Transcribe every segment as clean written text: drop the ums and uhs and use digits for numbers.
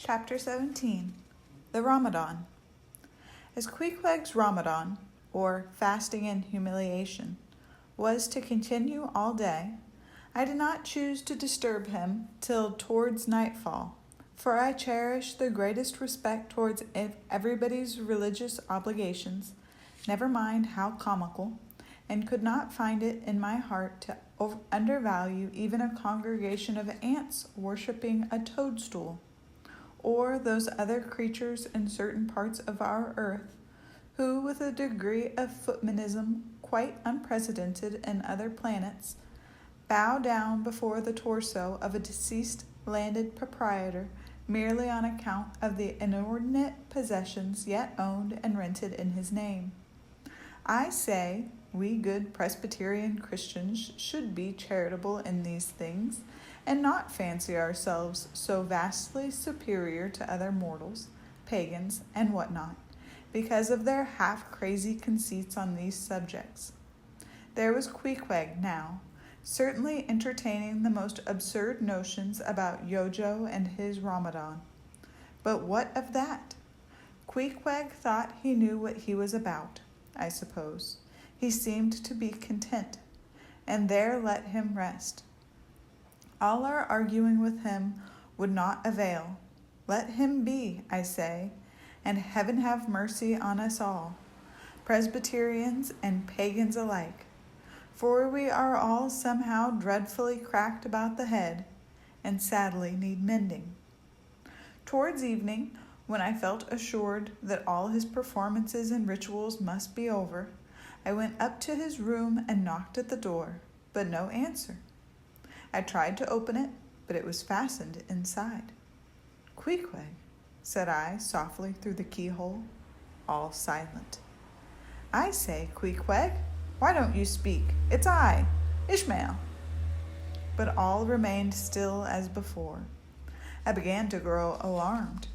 Chapter 17 The Ramadan. As Queequeg's Ramadan, or fasting in humiliation, was to continue all day, I did not choose to disturb him till towards nightfall, for I cherish the greatest respect towards everybody's religious obligations, never mind how comical, and could not find it in my heart to undervalue even a congregation of ants worshipping a toadstool, or those other creatures in certain parts of our earth, who, with a degree of footmanism quite unprecedented in other planets, bow down before the torso of a deceased landed proprietor merely on account of the inordinate possessions yet owned and rented in his name. I say, we good Presbyterian Christians should be charitable in these things, and not fancy ourselves so vastly superior to other mortals, pagans, and what not, because of their half-crazy conceits on these subjects. There was Queequeg now, certainly entertaining the most absurd notions about Yojo and his Ramadan. But what of that? Queequeg thought he knew what he was about, I suppose. He seemed to be content, and there let him rest. All our arguing with him would not avail. Let him be, I say, and heaven have mercy on us all, Presbyterians and pagans alike, for we are all somehow dreadfully cracked about the head, and sadly need mending. Towards evening, when I felt assured that all his performances and rituals must be over, I went up to his room and knocked at the door, but no answer. I tried to open it, but it was fastened inside. "Queequeg," said I softly through the keyhole. All silent. "I say, Queequeg, why don't you speak? It's I, Ishmael." But all remained still as before. I began to grow alarmed.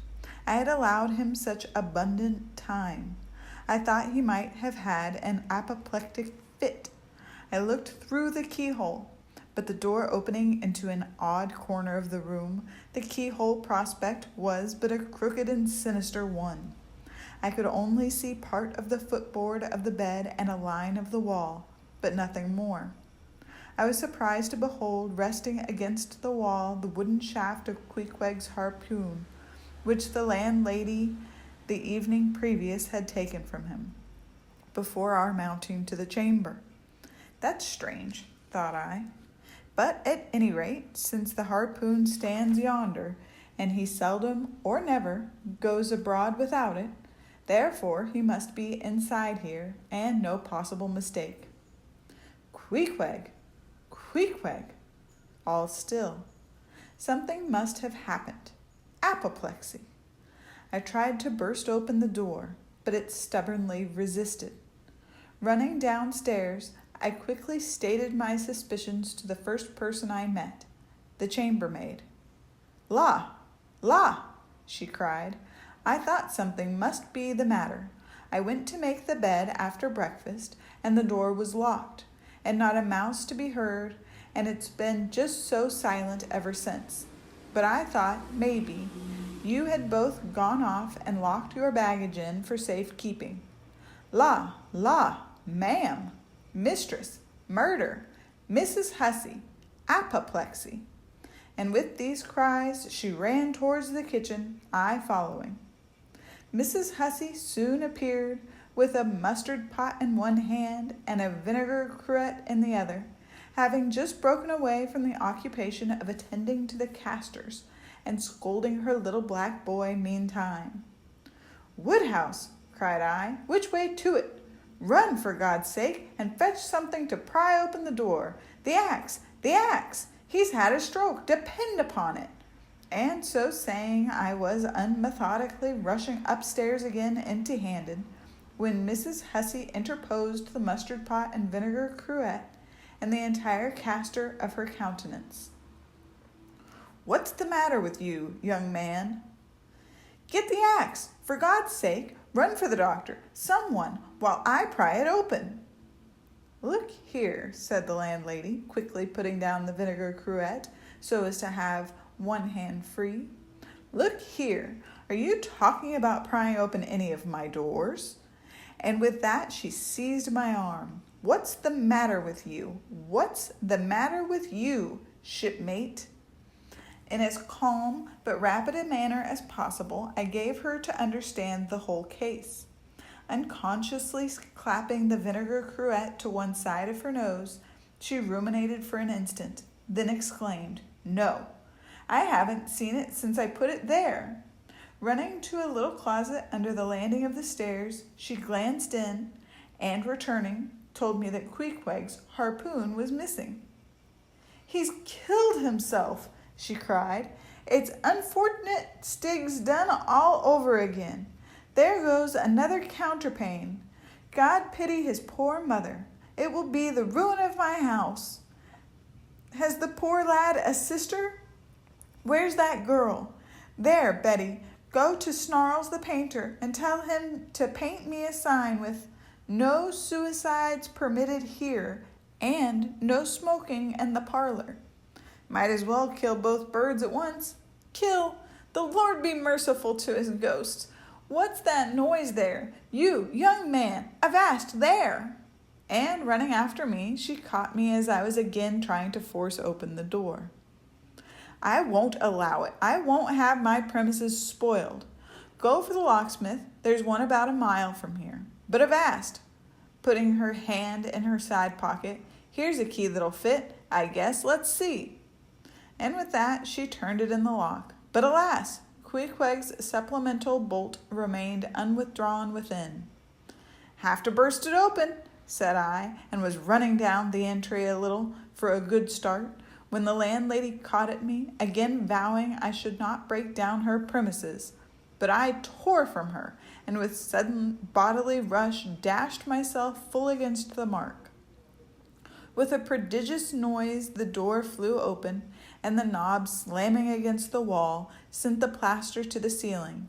I had allowed him such abundant time. I thought he might have had an apoplectic fit. I looked through the keyhole, but the door opening into an odd corner of the room, the keyhole prospect was but a crooked and sinister one. I could only see part of the footboard of the bed and a line of the wall, but nothing more. I was surprised to behold resting against the wall the wooden shaft of Queequeg's harpoon, which the landlady the evening previous had taken from him, before our mounting to the chamber. That's strange, thought I. But at any rate, since the harpoon stands yonder, and he seldom or never goes abroad without it, therefore he must be inside here, and no possible mistake. Queequeg! Queequeg! All still. Something must have happened. Apoplexy. I tried to burst open the door, but it stubbornly resisted. Running downstairs, I quickly stated my suspicions to the first person I met, the chambermaid. "La! La!" she cried. I thought something must be the matter. I went to make the bed after breakfast, and the door was locked, and not a mouse to be heard, and it's been just so silent ever since. But I thought, maybe, you had both gone off and locked your baggage in for safe keeping. La! La! Ma'am! Mistress! Murder! Mrs. Hussey! Apoplexy!" And with these cries she ran towards the kitchen, I following. Mrs. Hussey soon appeared with a mustard pot in one hand and a vinegar cruet in the other, having just broken away from the occupation of attending to the castors, and scolding her little black boy meantime. "Woodhouse," cried I, "which way to it? Run, for God's sake, and fetch something to pry open the door. The axe! The axe! He's had a stroke, depend upon it." And so saying, I was unmethodically rushing upstairs again empty-handed, when Mrs. Hussey interposed the mustard pot and vinegar cruet, and the entire castor of her countenance. "What's the matter with you, young man?" "Get the axe! For God's sake, run for the doctor, someone, while I pry it open." "Look here," said the landlady, quickly putting down the vinegar cruet so as to have one hand free. Look here, are you talking about prying open any of my doors? And with that, she seized my arm. What's the matter with you? What's the matter with you, shipmate? In as calm but rapid a manner as possible, I gave her to understand the whole case. Unconsciously clapping the vinegar cruet to one side of her nose, she ruminated for an instant, then exclaimed, "No, I haven't seen it since I put it there." Running to a little closet under the landing of the stairs, she glanced in, and returning, told me that Queequeg's harpoon was missing. "He's killed himself," she cried. "It's unfortunate Stig's done all over again. There goes another counterpane. God pity his poor mother. It will be the ruin of my house. Has the poor lad a sister? Where's that girl? There, Betty, go to Snarls the painter and tell him to paint me a sign with 'No suicides permitted here' and 'No smoking in the parlor.' Might as well kill both birds at once. Kill! The Lord be merciful to his ghost. What's that noise there? You, young man, avast there!" And running after me, she caught me as I was again trying to force open the door. "I won't allow it. I won't have my premises spoiled. Go for the locksmith. There's one about a mile from here. But avast!" Putting her hand in her side pocket, "Here's a key that'll fit, I guess. Let's see." And with that, she turned it in the lock. But alas! Queequeg's supplemental bolt remained unwithdrawn within. "Have to burst it open," said I, and was running down the entry a little for a good start, when the landlady caught at me, again vowing I should not break down her premises. But I tore from her, and with sudden bodily rush dashed myself full against the mark. With a prodigious noise the door flew open, and the knob slamming against the wall sent the plaster to the ceiling.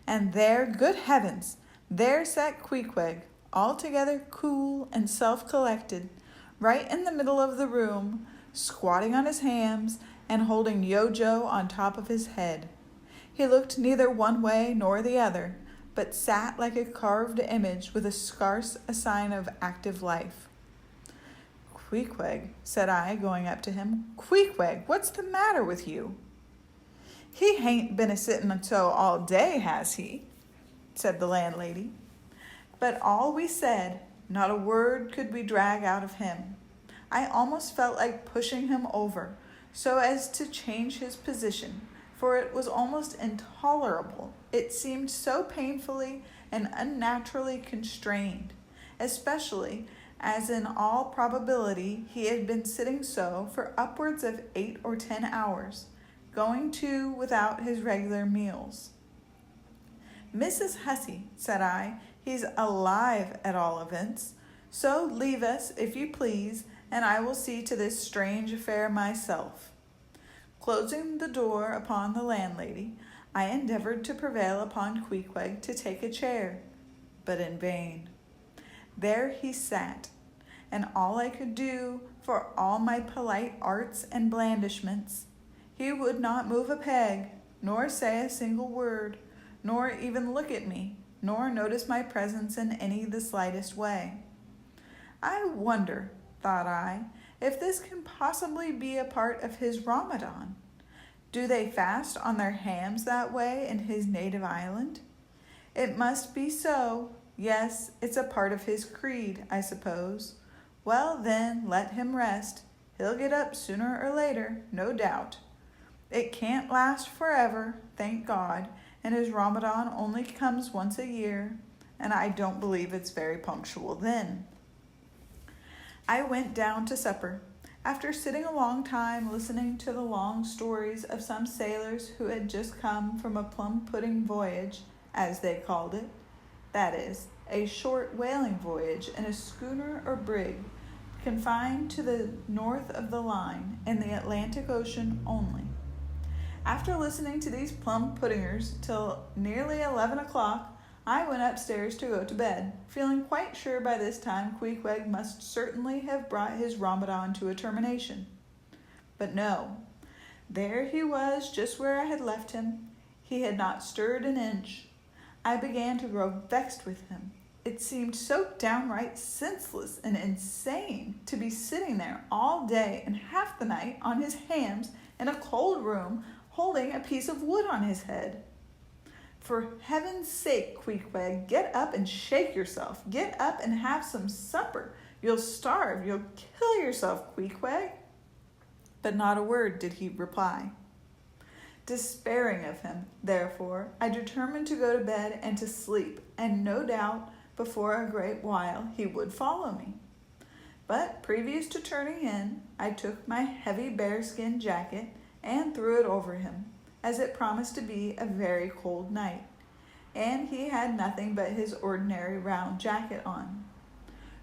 And there, good heavens, there sat Queequeg, altogether cool and self-collected, right in the middle of the room, squatting on his hams and holding Yojo on top of his head. He looked neither one way nor the other, but sat like a carved image with scarce a sign of active life. "Queequeg," said I, going up to him. "Queequeg, what's the matter with you?" "He hain't been a-sittin' so all day, has he?" said the landlady. But all we said, not a word could we drag out of him. I almost felt like pushing him over, so as to change his position, for it was almost intolerable. It seemed so painfully and unnaturally constrained, especially as in all probability he had been sitting so for upwards of 8 or 10 hours, going to without his regular meals. "Mrs. Hussey," said I, "he's alive at all events, so leave us, if you please, and I will see to this strange affair myself." Closing the door upon the landlady, I endeavored to prevail upon Queequeg to take a chair, but in vain. There he sat, and all I could do, for all my polite arts and blandishments, he would not move a peg, nor say a single word, nor even look at me, nor notice my presence in any the slightest way. I wonder, thought I, if this can possibly be a part of his Ramadan. Do they fast on their hams that way in his native island? It must be so. Yes, it's a part of his creed, I suppose. Well, then, let him rest. He'll get up sooner or later, no doubt. It can't last forever, thank God, and his Ramadan only comes once a year, and I don't believe it's very punctual then. I went down to supper. After sitting a long time listening to the long stories of some sailors who had just come from a plum-pudding voyage, as they called it, that is, a short whaling voyage in a schooner or brig, confined to the north of the line in the Atlantic Ocean only. After listening to these plum-puddingers till nearly 11 o'clock, I went upstairs to go to bed, feeling quite sure by this time Queequeg must certainly have brought his Ramadan to a termination. But no, there he was just where I had left him. He had not stirred an inch. I began to grow vexed with him. It seemed so downright senseless and insane to be sitting there all day and half the night on his hams in a cold room holding a piece of wood on his head. For heaven's sake, Queequeg, get up and shake yourself. Get up and have some supper. You'll starve. You'll kill yourself, Queequeg. But not a word did he reply. Despairing of him, therefore, I determined to go to bed and to sleep, and no doubt before a great while he would follow me. But previous to turning in, I took my heavy bearskin jacket and threw it over him, as it promised to be a very cold night, and he had nothing but his ordinary round jacket on.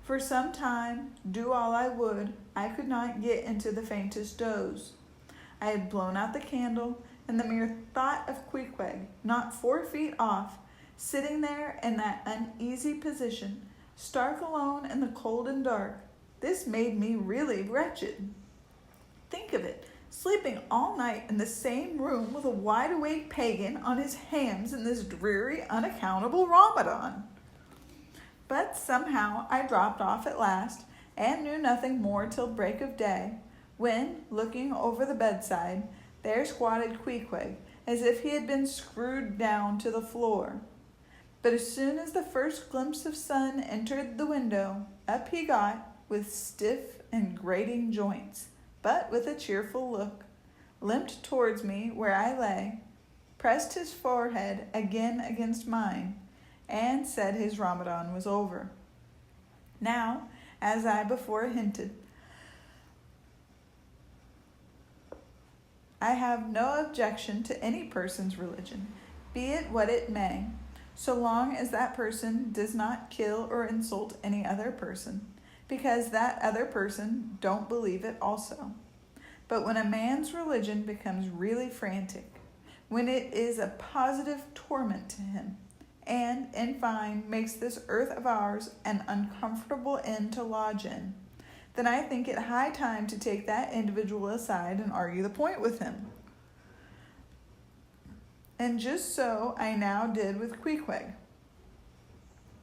For some time, do all I would, I could not get into the faintest doze. I had blown out the candle, and the mere thought of Queequeg, not 4 feet off, sitting there in that uneasy position, stark alone in the cold and dark, this made me really wretched. Think of it, sleeping all night in the same room with a wide-awake pagan on his hams in this dreary, unaccountable Ramadan. But somehow I dropped off at last, and knew nothing more till break of day, when, looking over the bedside, there squatted Queequeg, as if he had been screwed down to the floor. But as soon as the first glimpse of sun entered the window, up he got, with stiff and grating joints, but with a cheerful look, limped towards me where I lay, pressed his forehead again against mine, and said his Ramadan was over. Now, as I before hinted, I have no objection to any person's religion, be it what it may, so long as that person does not kill or insult any other person, because that other person don't believe it also. But when a man's religion becomes really frantic, when it is a positive torment to him, and, in fine, makes this earth of ours an uncomfortable inn to lodge in, then I think it high time to take that individual aside and argue the point with him. And just so I now did with Queequeg.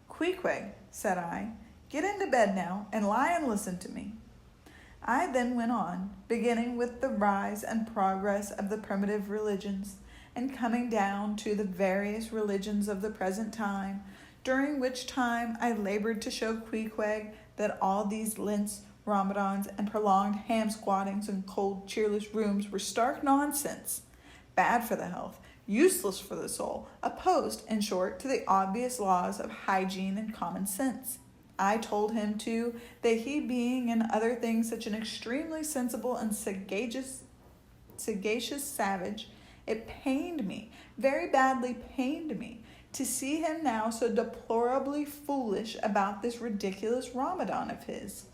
Queequeg, said I, get into bed now and lie and listen to me. I then went on, beginning with the rise and progress of the primitive religions, and coming down to the various religions of the present time, during which time I labored to show Queequeg that all these Lents, Ramadans, and prolonged ham-squattings in cold, cheerless rooms were stark nonsense, bad for the health, useless for the soul, opposed, in short, to the obvious laws of hygiene and common sense. I told him, too, that he being in other things such an extremely sensible and sagacious savage, it pained me, very badly pained me, to see him now so deplorably foolish about this ridiculous Ramadan of his.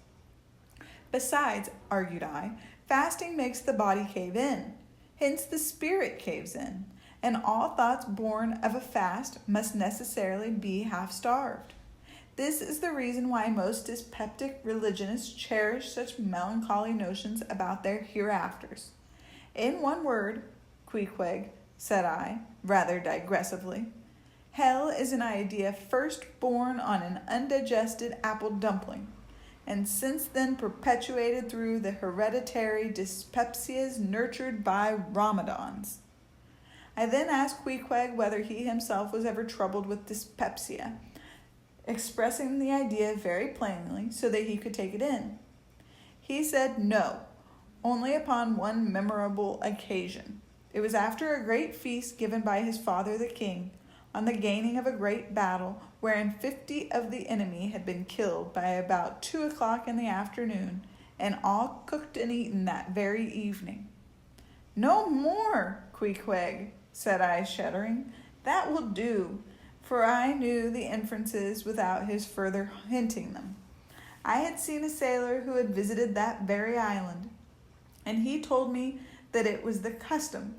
Besides, argued I, fasting makes the body cave in, hence the spirit caves in, and all thoughts born of a fast must necessarily be half-starved. This is the reason why most dyspeptic religionists cherish such melancholy notions about their hereafters. In one word, Queequeg, said I, rather digressively, hell is an idea first born on an undigested apple dumpling, and since then perpetuated through the hereditary dyspepsias nurtured by Ramadans. I then asked Queequeg whether he himself was ever troubled with dyspepsia, expressing the idea very plainly so that he could take it in. He said no, only upon one memorable occasion. It was after a great feast given by his father the king, on the gaining of a great battle, wherein 50 of the enemy had been killed by about 2 o'clock in the afternoon, and all cooked and eaten that very evening. No more, Queequeg, said I, shuddering. That will do, for I knew the inferences without his further hinting them. I had seen a sailor who had visited that very island, and he told me that it was the custom,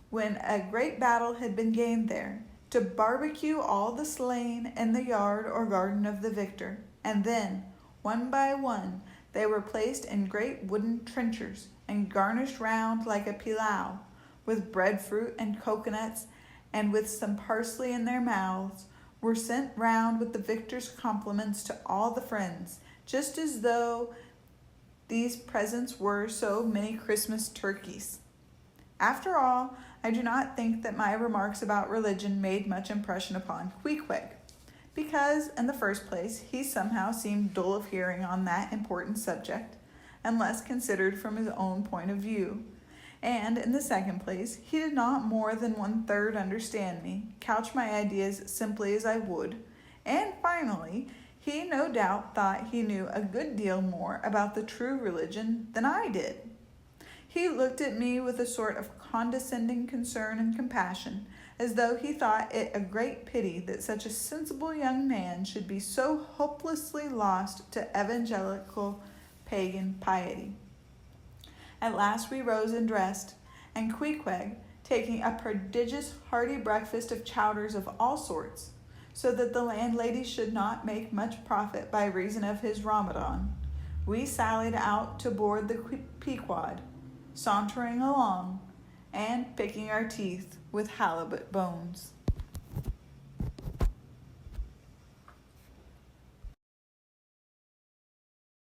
when a great battle had been gained there, to barbecue all the slain in the yard or garden of the victor, and then, one by one, they were placed in great wooden trenchers, and garnished round like a pilau, with breadfruit and coconuts, and with some parsley in their mouths, were sent round with the victor's compliments to all the friends, just as though these presents were so many Christmas turkeys. After all, I do not think that my remarks about religion made much impression upon Queequeg, because, in the first place, he somehow seemed dull of hearing on that important subject, and less considered from his own point of view. And, in the second place, he did not more than 1/3 understand me, couch my ideas simply as I would, and finally, he no doubt thought he knew a good deal more about the true religion than I did. He looked at me with a sort of condescending concern and compassion, as though he thought it a great pity that such a sensible young man should be so hopelessly lost to evangelical pagan piety. At last we rose and dressed, and Queequeg, taking a prodigious hearty breakfast of chowders of all sorts, so that the landlady should not make much profit by reason of his Ramadan, we sallied out to board the Pequod, sauntering along, and picking our teeth with halibut bones.